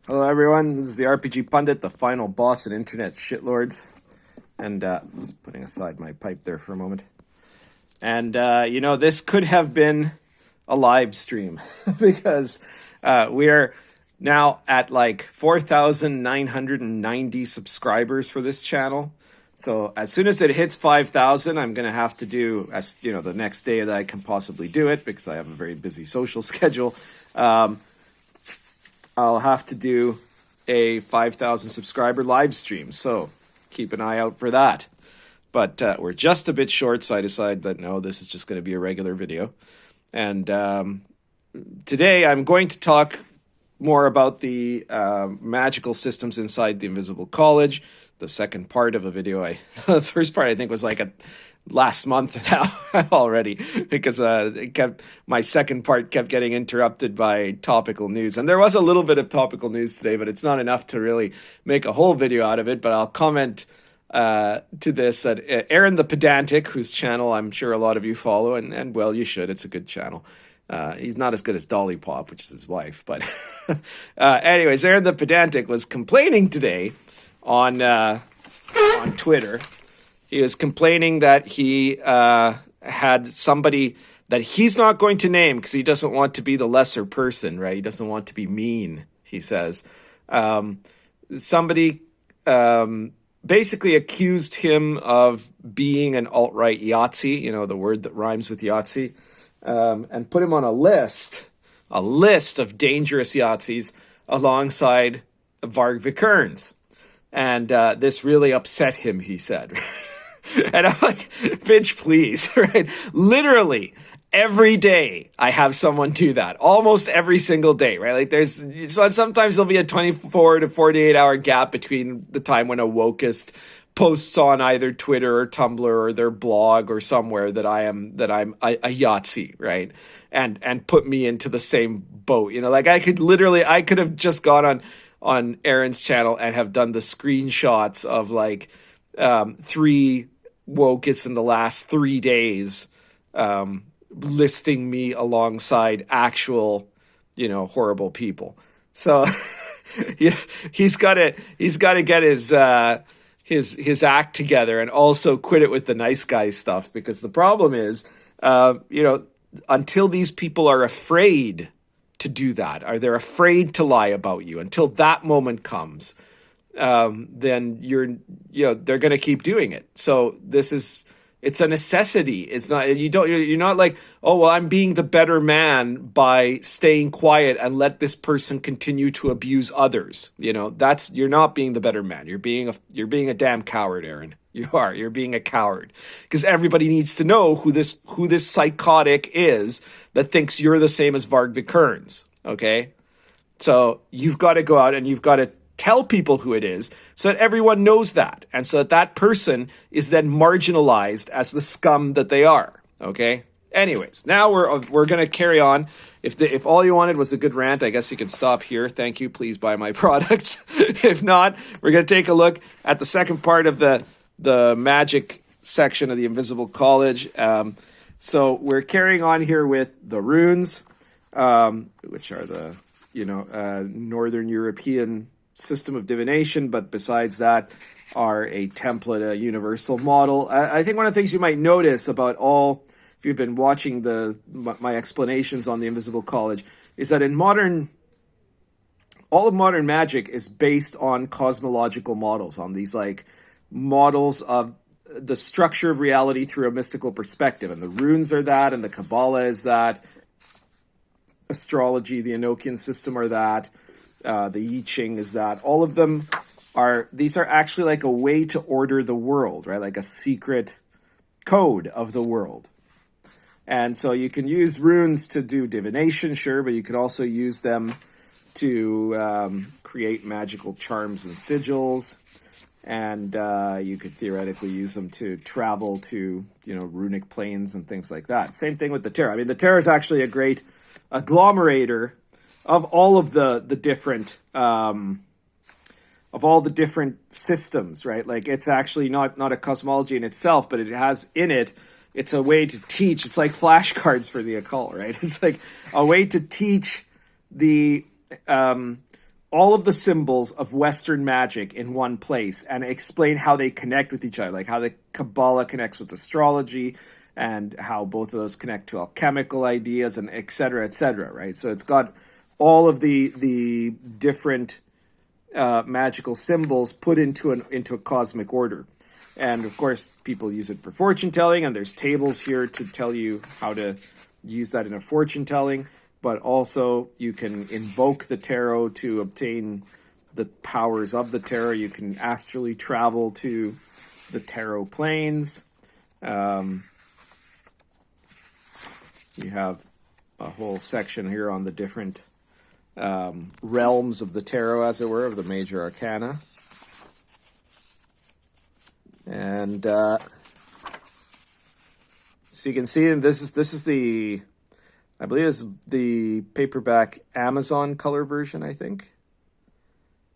Hello everyone, this is the RPG Pundit, the final boss in internet shitlords. And just putting aside my pipe there for a moment. And this could have been a live stream because we are now at like 4,990 subscribers for this channel. So as soon as it hits 5,000, I'm going to have to do, the next day that I can possibly do it because I have a very busy social schedule. I'll have to do a 5,000 subscriber live stream, so keep an eye out for that. But we're just a bit short, so I decided that no, this is just going to be a regular video. And today I'm going to talk more about the magical systems inside the Invisible College. The second part of a video, the first part I think was like last month now already, because my second part kept getting interrupted by topical news, and there was a little bit of topical news today, but it's not enough to really make a whole video out of it. But I'll comment to this that Aaron the Pedantic, whose channel I'm sure a lot of you follow, and well, you should, it's a good channel. He's not as good as Dolly Pop, which is his wife, but anyways, Aaron the Pedantic was complaining today on Twitter. He was complaining that he had somebody that he's not going to name because he doesn't want to be the lesser person, right? He doesn't want to be mean, he says. Somebody basically accused him of being an alt-right Yahtzee, the word that rhymes with Yahtzee, and put him on a list of dangerous Yahtzees alongside Varg Vikernes. And this really upset him, he said. And I'm like, bitch, please, right? Literally every day I have someone do that, almost every single day, right? Like sometimes there'll be a 24 to 48 hour gap between the time when a wokist posts on either Twitter or Tumblr or their blog or somewhere that I'm a Yahtzee, right? And put me into the same boat, like I could have just gone on Aaron's channel and have done the screenshots of like 3 wokists in the last 3 days, listing me alongside actual, horrible people. So he's got to get his act together and also quit it with the nice guy stuff, because the problem is, until these people are afraid to do that, or they're afraid to lie about you, until that moment comes, then they're going to keep doing it. So it's a necessity. It's not, you're not like, oh, well, I'm being the better man by staying quiet and let this person continue to abuse others. You're not being the better man. You're being a damn coward, Aaron. You're being a coward, because everybody needs to know who this psychotic is that thinks you're the same as Varg Vikernes. Okay. So you've got to go out and you've got to tell people who it is so that everyone knows that. And so that person is then marginalized as the scum that they are. Okay. Anyways, now we're going to carry on. If all you wanted was a good rant, I guess you can stop here. Thank you. Please buy my products. If not, we're going to take a look at the second part of the Magick section of the Invisible College. So we're carrying on here with the runes, which are the, Northern European system of divination, but besides that are a template, a universal model. I think one of the things you might notice about if you've been watching my explanations on the Invisible College, is that all of modern magic is based on cosmological models, on these like models of the structure of reality through a mystical perspective. And the runes are that, and the Kabbalah is that, astrology, the Enochian system are that, the I Ching is that. All of them these are actually like a way to order the world, right? Like a secret code of the world. And so you can use runes to do divination, sure, but you can also use them to create magical charms and sigils. And you could theoretically use them to travel to, runic planes and things like that. Same thing with the tarot. I mean, the tarot is actually a great agglomerator of all of the different systems, right? Like, it's actually not a cosmology in itself, but it has in it, it's a way to teach. It's like flashcards for the occult, right? It's like a way to teach the all of the symbols of Western magic in one place and explain how they connect with each other, like how the Kabbalah connects with astrology and how both of those connect to alchemical ideas and et cetera, right? So it's got all of the different magical symbols put into a cosmic order. And of course, people use it for fortune telling, and there's tables here to tell you how to use that in a fortune telling. But also, you can invoke the tarot to obtain the powers of the tarot. You can astrally travel to the tarot planes. You have a whole section here on the different realms of the tarot, as it were, of the major arcana. And so you can see, this is the, I believe it's the paperback Amazon color version, I think.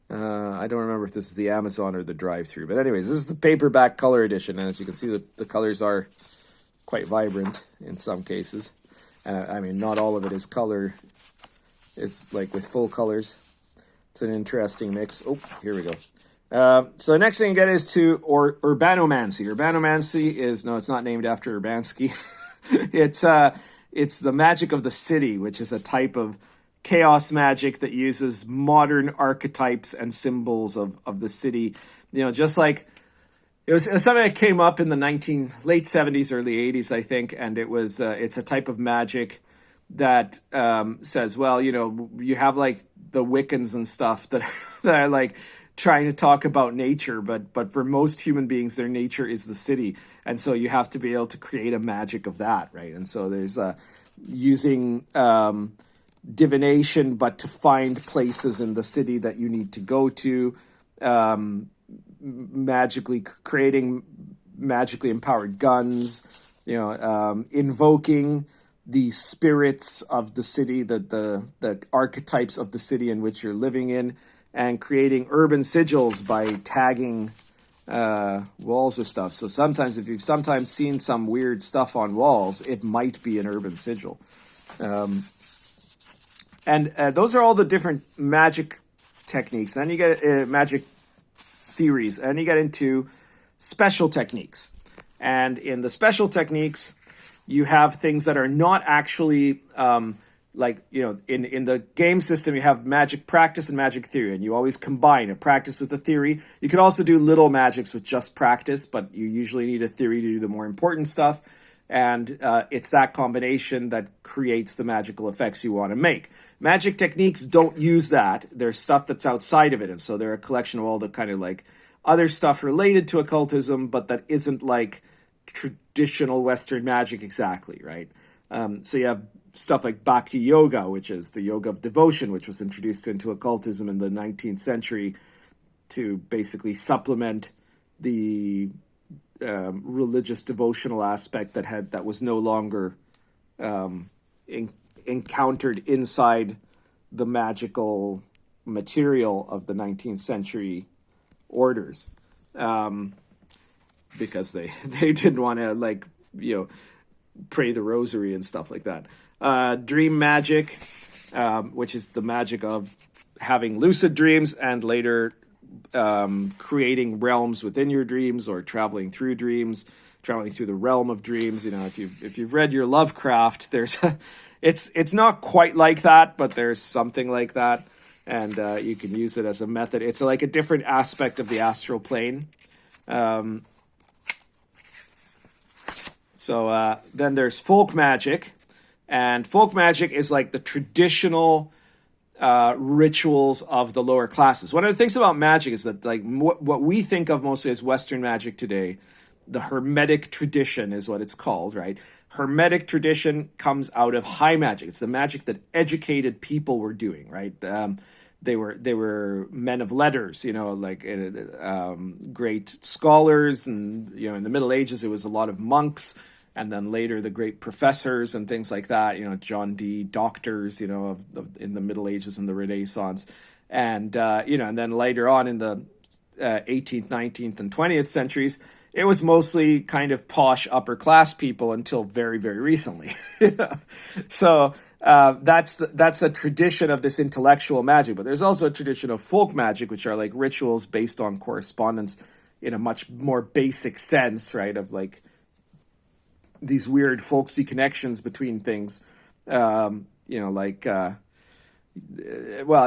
I don't remember if this is the Amazon or the Drivethru. But anyways, this is the paperback color edition. And as you can see, the colors are quite vibrant in some cases. I mean, not all of it is color. It's like with full colors. It's an interesting mix. Oh, here we go. So the next thing you get is to Urbanomancy. Urbanomancy is, no, it's not named after Urbanski. It's the magic of the city, which is a type of chaos magic that uses modern archetypes and symbols of the city. You know, just like it was something that came up in the late 70s, early 80s, I think, and it's a type of magic that says, well, you know, you have like the Wiccans and stuff that are like trying to talk about nature, but for most human beings, their nature is the city. And so you have to be able to create a magic of that, right? And so there's using divination, but to find places in the city that you need to go to, magically creating magically empowered guns, you know, invoking the spirits of the city, the archetypes of the city in which you're living in, and creating urban sigils by tagging walls with stuff. So sometimes, if you've sometimes seen some weird stuff on walls, it might be an urban sigil. And those are all the different magic techniques. And then you get magic theories, and you get into special techniques. And in the special techniques, you have things that are not actually like, you know, in the game system, you have magic practice and magic theory, and you always combine a practice with a theory. You could also do little magics with just practice, but you usually need a theory to do the more important stuff. And it's that combination that creates the magical effects you want to make. Magic techniques don't use that. There's stuff that's outside of it. And so they're a collection of all the kind of like other stuff related to occultism, but that isn't like traditional Western magic exactly, right? So you have stuff like Bhakti Yoga, which is the yoga of devotion, which was introduced into occultism in the 19th century to basically supplement the religious devotional aspect that was no longer encountered inside the magical material of the 19th century orders, because they didn't want to, like, you know, pray the rosary and stuff like that. Dream magic, which is the magic of having lucid dreams and later creating realms within your dreams, or traveling through dreams, traveling through the realm of dreams. You know, if you've read your Lovecraft, there's it's not quite like that, but there's something like that, and you can use it as a method. It's like a different aspect of the astral plane. So then there's folk magic, and folk magic is like the traditional rituals of the lower classes. One of the things about magic is that, like, what we think of mostly as Western magic today, the Hermetic tradition is what it's called, right? Hermetic tradition comes out of high magic. It's the magic that educated people were doing, right? They were men of letters, you know, like great scholars, and, you know, in the Middle Ages it was a lot of monks, and then later the great professors and things like that, you know, John Dee doctors, you know, in the Middle Ages and the Renaissance, and you know, and then later on in the 18th, 19th, and 20th centuries, it was mostly kind of posh upper class people until very, very recently. So that's a tradition of this intellectual magic. But there's also a tradition of folk magic, which are like rituals based on correspondence in a much more basic sense, right? Of like these weird folksy connections between things. Well,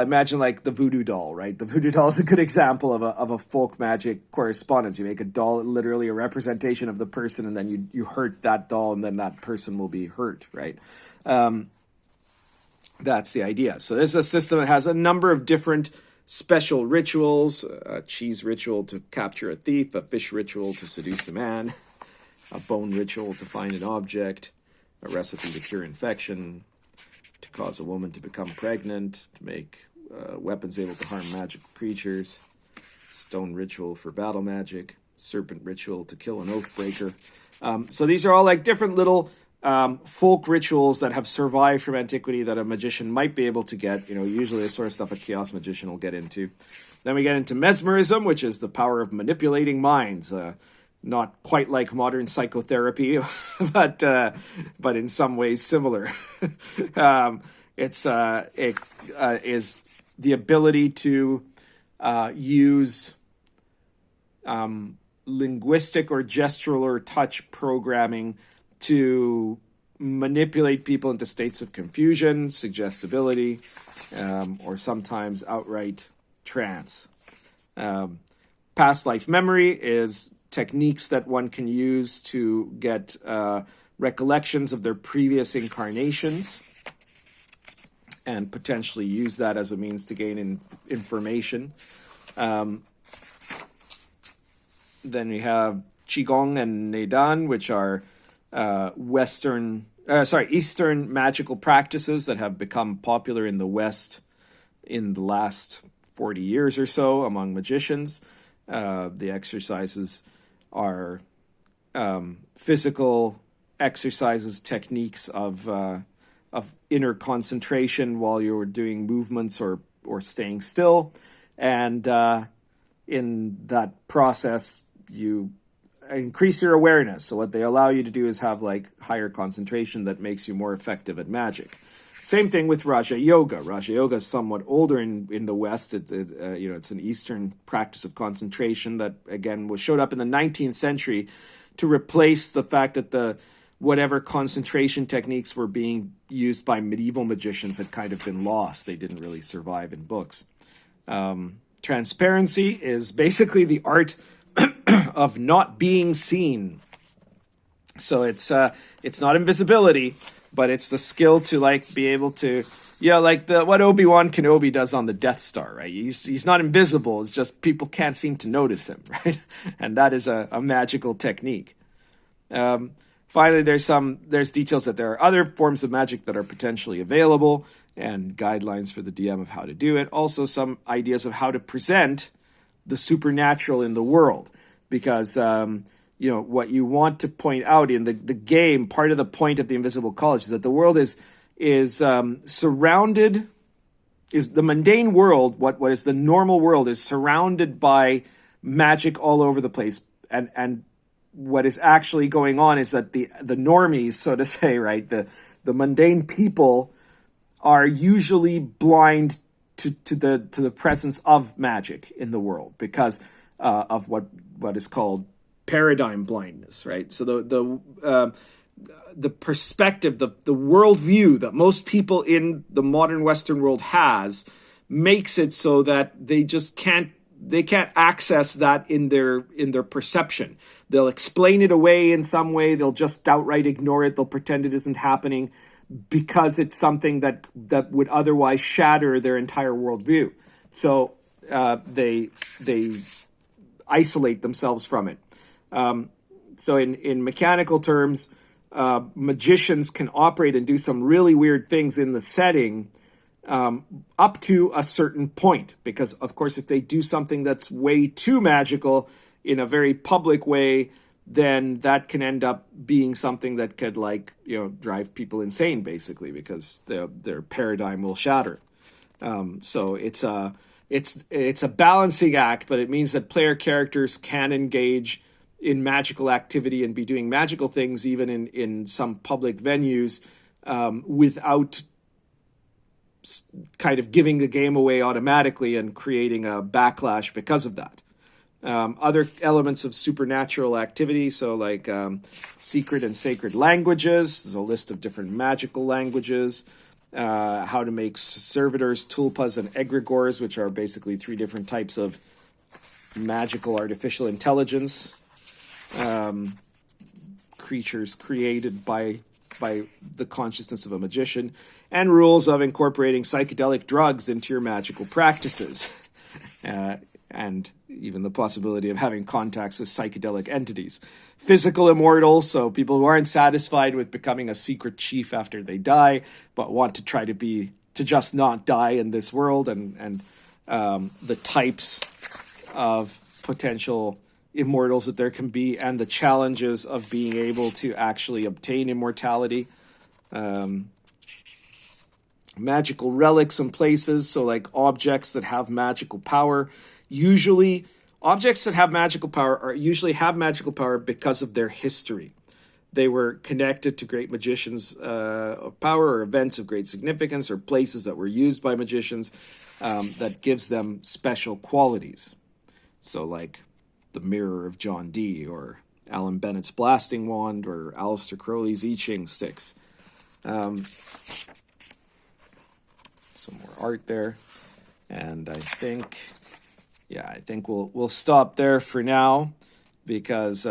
imagine like the voodoo doll, right? The voodoo doll is a good example of a folk magic correspondence. You make a doll, literally a representation of the person, and then you hurt that doll, and then that person will be hurt, right? That's the idea. So this is a system that has a number of different special rituals: a cheese ritual to capture a thief, a fish ritual to seduce a man, a bone ritual to find an object, a recipe to cure infection, to cause a woman to become pregnant, to make weapons able to harm magical creatures, stone ritual for battle magic, serpent ritual to kill an oath breaker. So these are all like different little folk rituals that have survived from antiquity that a magician might be able to get. Usually the sort of stuff a chaos magician will get into. Then we get into mesmerism, which is the power of manipulating minds. Not quite like modern psychotherapy, but in some ways similar. It is the ability to use linguistic or gestural or touch programming to manipulate people into states of confusion, suggestibility, or sometimes outright trance. Past life memory is techniques that one can use to get recollections of their previous incarnations and potentially use that as a means to gain information. Then we have Qigong and Nedan, which are Eastern magical practices that have become popular in the West in the last 40 years or so among magicians. The exercises are physical exercises, techniques of inner concentration while you're doing movements or staying still, and in that process you increase your awareness. So what they allow you to do is have like higher concentration that makes you more effective at magic. Same thing with Raja Yoga. Raja Yoga is somewhat older in the West. It's an Eastern practice of concentration that, again, showed up in the 19th century to replace the fact that whatever concentration techniques were being used by medieval magicians had kind of been lost. They didn't really survive in books. Transparency is basically the art of not being seen. So it's not invisibility, but it's the skill to like be able to, like what Obi-Wan Kenobi does on the Death Star, right? He's not invisible. It's just people can't seem to notice him, right? And that is a magical technique. Finally, there's details that there are other forms of magic that are potentially available and guidelines for the DM of how to do it. Also, some ideas of how to present the supernatural in the world, because what you want to point out in the game, part of the point of the Invisible College is that the world is surrounded, is the mundane world, what is the normal world is surrounded by magic all over the place. And what is actually going on is that the normies, so to say, right, the mundane people are usually blind to the presence of magic in the world because of what is called paradigm blindness, right? So the perspective, the worldview that most people in the modern Western world has makes it so that they just can't access that in their perception. They'll explain it away in some way. They'll just outright ignore it. They'll pretend it isn't happening because it's something that would otherwise shatter their entire worldview. So they isolate themselves from it. So in mechanical terms, magicians can operate and do some really weird things in the setting up to a certain point. Because, of course, if they do something that's way too magical in a very public way, then that can end up being something that could, drive people insane, basically, because their paradigm will shatter. So it's a balancing act, but it means that player characters can engage in magical activity and be doing magical things even in some public venues without kind of giving the game away automatically and creating a backlash because of that. Other elements of supernatural activity, so like secret and sacred languages. There's a list of different magical languages. How to make servitors, tulpas, and egregores, which are basically 3 different types of magical artificial intelligence. Creatures created by the consciousness of a magician, and rules of incorporating psychedelic drugs into your magical practices, and even the possibility of having contacts with psychedelic entities. Physical immortals, so people who aren't satisfied with becoming a secret chief after they die, but want to try to just not die in this world, and the types of potential immortals that there can be, and the challenges of being able to actually obtain immortality. Magical relics and places, so like objects that have magical power. Usually, objects that have magical power usually have magical power because of their history. They were connected to great magicians of power, or events of great significance, or places that were used by magicians that gives them special qualities. So like the Mirror of John Dee, or Alan Bennett's Blasting Wand, or Aleister Crowley's I Ching sticks. Some more art there. And I think we'll stop there for now, because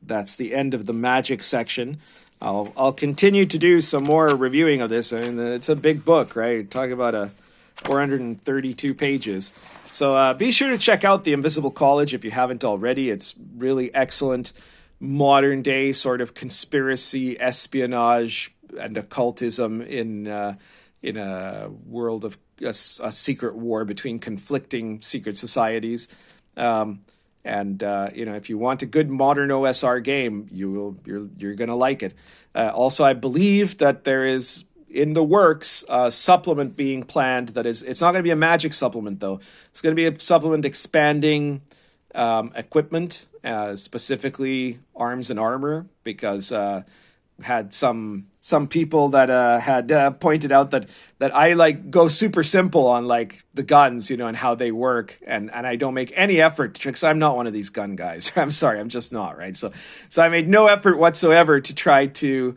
that's the end of the magic section. I'll continue to do some more reviewing of this. I mean, it's a big book, right? Talk about 432 pages. So be sure to check out The Invisible College if you haven't already. It's really excellent modern day sort of conspiracy, espionage, and occultism in a world of a secret war between conflicting secret societies. If you want a good modern OSR game, you're going to like it. Also, I believe that there is in the works a supplement being planned that is, it's not going to be a magic supplement though. It's going to be a supplement expanding equipment, specifically arms and armor, because had some people that had pointed out that I like go super simple on like the guns, and how they work, and I don't make any effort because I'm not one of these gun guys. I'm sorry, I'm just not, right? So I made no effort whatsoever to try to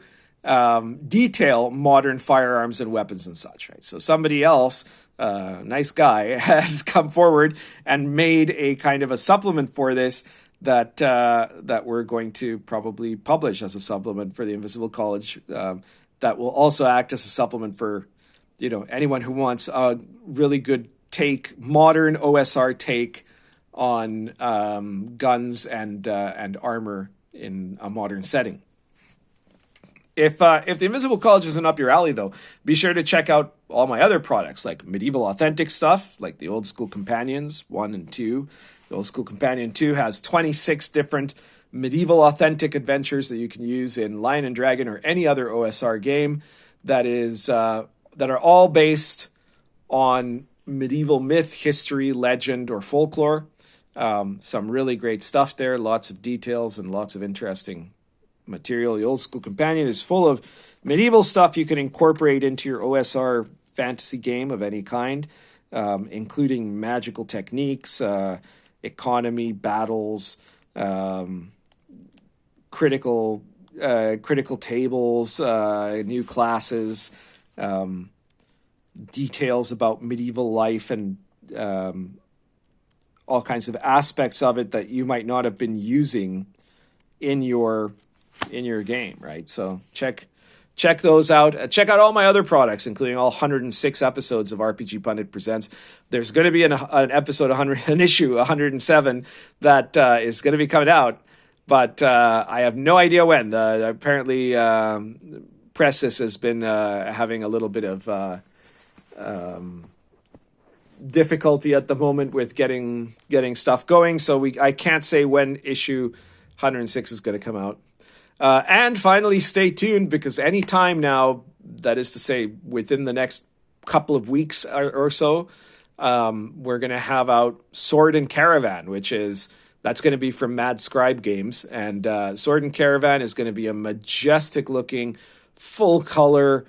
detail modern firearms and weapons and such, right? So somebody else, nice guy, has come forward and made a kind of a supplement for this that we're going to probably publish as a supplement for the Invisible College, that will also act as a supplement for, anyone who wants a really good modern OSR take on guns and armor in a modern setting. If the Invisible College isn't up your alley, though, be sure to check out all my other products, like medieval authentic stuff, like the Old School Companions 1 and 2. The Old School Companion 2 has 26 different medieval authentic adventures that you can use in Lion and Dragon or any other OSR game that are all based on medieval myth, history, legend, or folklore. Some really great stuff there, lots of details and lots of interesting material. The Old School Companion is full of medieval stuff you can incorporate into your OSR fantasy game of any kind, including magical techniques, economy, battles, critical tables, new classes, details about medieval life, and all kinds of aspects of it that you might not have been using in your game, right? So check those out. Check out all my other products, including all 106 episodes of RPG Pundit Presents. There's going to be an episode 100, an issue 107 that is going to be coming out, but I have no idea when. Apparently, Pressis has been having a little bit of difficulty at the moment with getting stuff going, so I can't say when issue 106 is going to come out. And finally, stay tuned, because any time now, that is to say within the next couple of weeks or so, we're going to have out Sword and Caravan, which is That's going to be from Mad Scribe Games. And Sword and Caravan is going to be a majestic looking, full color.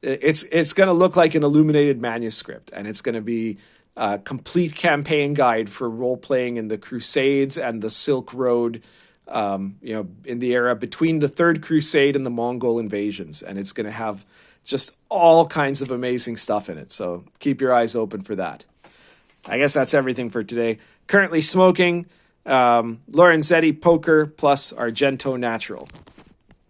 It's going to look like an illuminated manuscript, and it's going to be a complete campaign guide for role playing in the Crusades and the Silk Road, in the era between the Third Crusade and the Mongol invasions. And it's going to have just all kinds of amazing stuff in it. So keep your eyes open for that. I guess that's everything for today. Currently smoking Lorenzetti Poker plus Argento Natural.